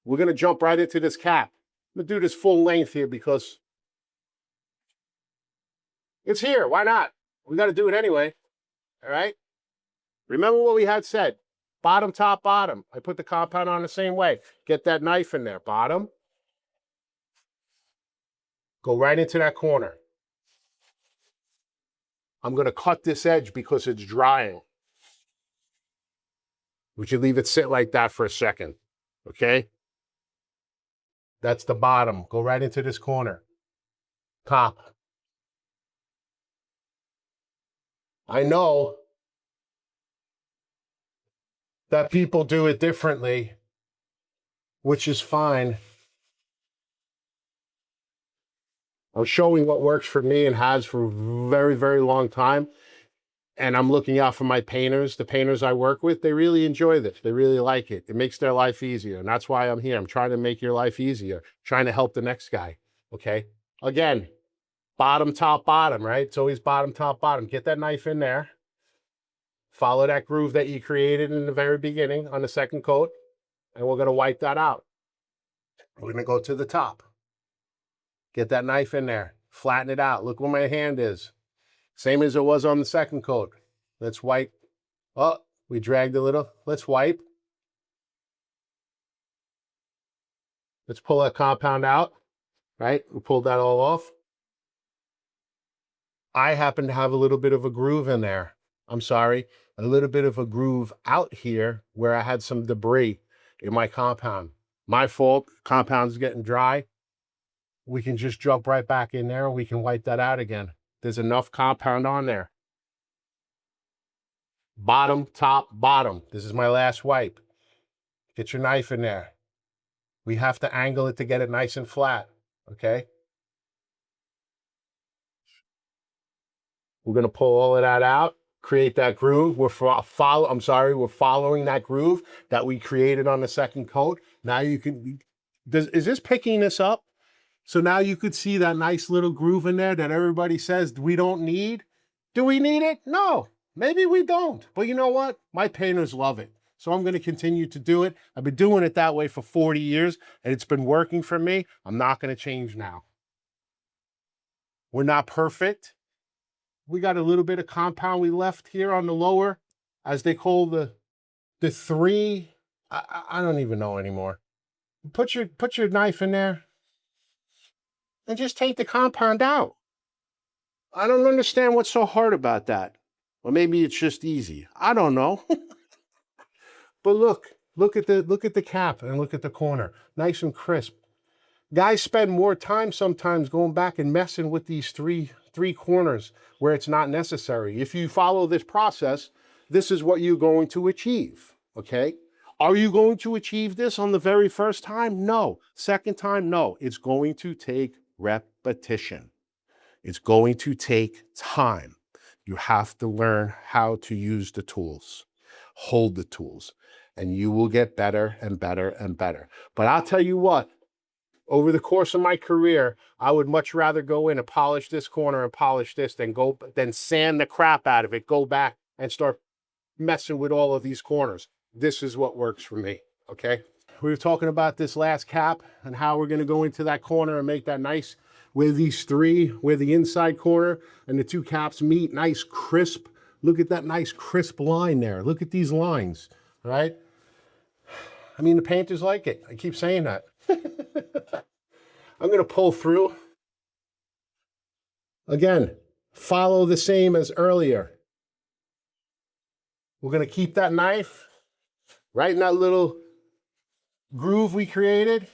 We're going to jump right into this cap. I'm going to do this full length here because it's here. Why not? We got to do it anyway. All right? Remember what we had said. Bottom, top, bottom. I put the compound on the same way. Get that knife in there. Bottom. Go right into that corner. I'm going to cut this edge because it's drying. We should leave it sit like that for a second. Okay? That's the bottom. Go right into this corner. Top. I know that people do it differently, which is fine. I'm showing what works for me and has for a very, very long time. And I'm looking out for my painters. The painters I work with, they really enjoy this. They really like it. It makes their life easier. And that's why I'm here. I'm trying to make your life easier, trying to help the next guy. Okay? Again, bottom, top, bottom, right? It's always bottom, top, bottom. Get that knife in there. Follow that groove that you created in the very beginning on the second coat. And we're going to wipe that out. We're going to go to the top. Get that knife in there. Flatten it out. Look where my hand is. Same as it was on the second coat. Let's wipe. Oh, we dragged a little. Let's wipe. Let's pull that compound out, right? We pulled that all off. I happen to have a little bit of a groove in there. I'm sorry, a little bit of a groove out here where I had some debris in my compound. My fault. Compound's getting dry. We can just jump right back in there and we can wipe that out again. There's enough compound on there. Bottom, top, bottom. This is my last wipe. Get your knife in there. We have to angle it to get it nice and flat, okay? We're going to pull all of that out, create that groove. We're following that groove that we created on the second coat. Now you can, is this picking this up? So now you could see that nice little groove in there that everybody says we don't need. Do we need it? No, maybe we don't. But you know what? My painters love it. So I'm going to continue to do it. I've been doing it that way for 40 years and it's been working for me. I'm not going to change now. We're not perfect. We got a little bit of compound we left here on the lower, as they call the three. I don't even know anymore. Put your knife in there. And just take the compound out. I don't understand what's so hard about that. Or maybe it's just easy. I don't know. But look at the cap and look at the corner. Nice and crisp. Guys spend more time sometimes going back and messing with these three corners where it's not necessary. If you follow this process, this is what you're going to achieve, okay? Are you going to achieve this on the very first time? No. Second time? No. It's going to take repetition. It's going to take time. You have to learn how to use the tools, hold the tools, and you will get better and better and better. But I'll tell you what, over the course of my career, I would much rather go in and polish this corner and polish this than sand the crap out of it, go back and start messing with all of these corners. This is what works for me, okay? We were talking about this last cap and how we're going to go into that corner and make that nice where the inside corner and the two caps meet, nice crisp. Look at that nice crisp line there. Look at these lines, right? I mean, the painters like it. I keep saying that. I'm going to pull through. Again, follow the same as earlier. We're going to keep that knife right in that little groove we created.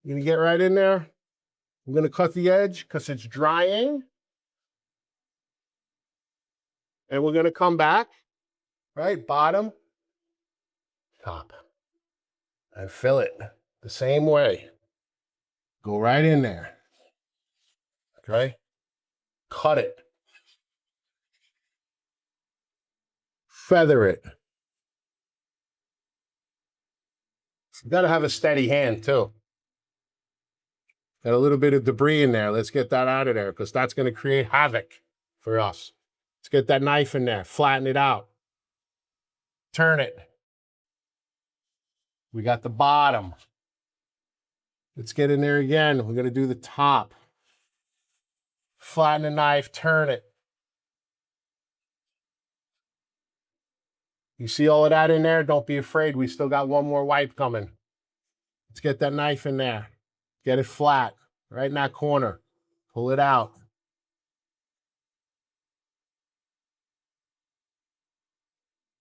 You're going to get right in there. I'm going to cut the edge because it's drying. And we're going to come back, right? Bottom, top. And fill it the same way. Go right in there. Okay? Cut it. Feather it. You gotta have a steady hand too. Got a little bit of debris in there. Let's get that out of there because that's gonna create havoc for us. Let's get that knife in there, flatten it out. Turn it. We got the bottom. Let's get in there again. We're gonna do the top. Flatten the knife, turn it. You see all of that in there? Don't be afraid. We still got one more wipe coming. Let's get that knife in there. Get it flat, right in that corner. Pull it out.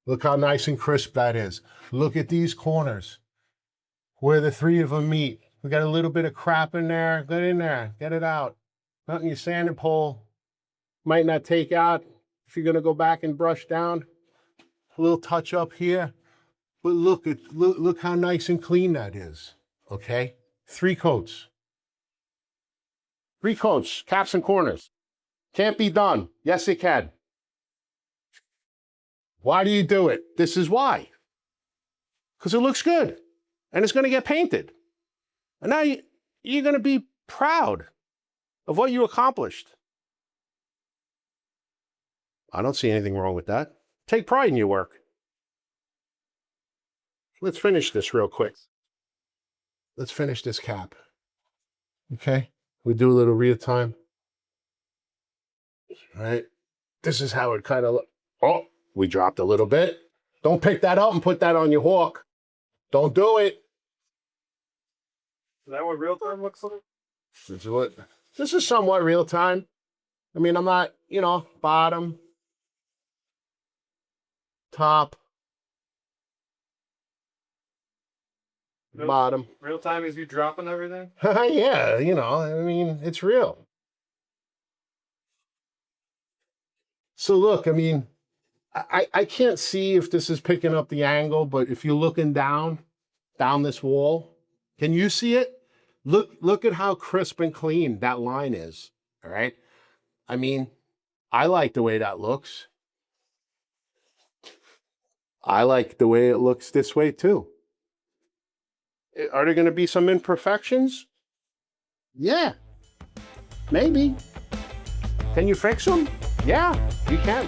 Look how nice and crisp that is. Look at these corners where the three of them meet. We got a little bit of crap in there. Get in there. Get it out. Nothing your sanding pole might not take out if you're going to go back and brush down. A little touch up here. But look how nice and clean that is. Okay? 3 coats. 3 coats, caps and corners. Can't be done. Yes, it can. Why do you do it? This is why. Because it looks good. And it's going to get painted. And now you're going to be proud of what you accomplished. I don't see anything wrong with that. Take pride in your work. Let's finish this real quick. Let's finish this cap. Okay? We do a little real time. All right? This is how it kind of looks. Oh, we dropped a little bit. Don't pick that up and put that on your hawk. Don't do it. Is that what real time looks like? This is somewhat real time. I mean, I'm not, bottom, top, bottom. Real time is you dropping everything? Yeah, I mean, it's real. So look, I mean, I can't see if this is picking up the angle, but if you're looking down this wall, can you see it? Look at how crisp and clean that line is, all right? I mean, I like the way that looks. I like the way it looks this way too. Are there going to be some imperfections? Yeah, maybe. Can you fix them? Yeah, you can.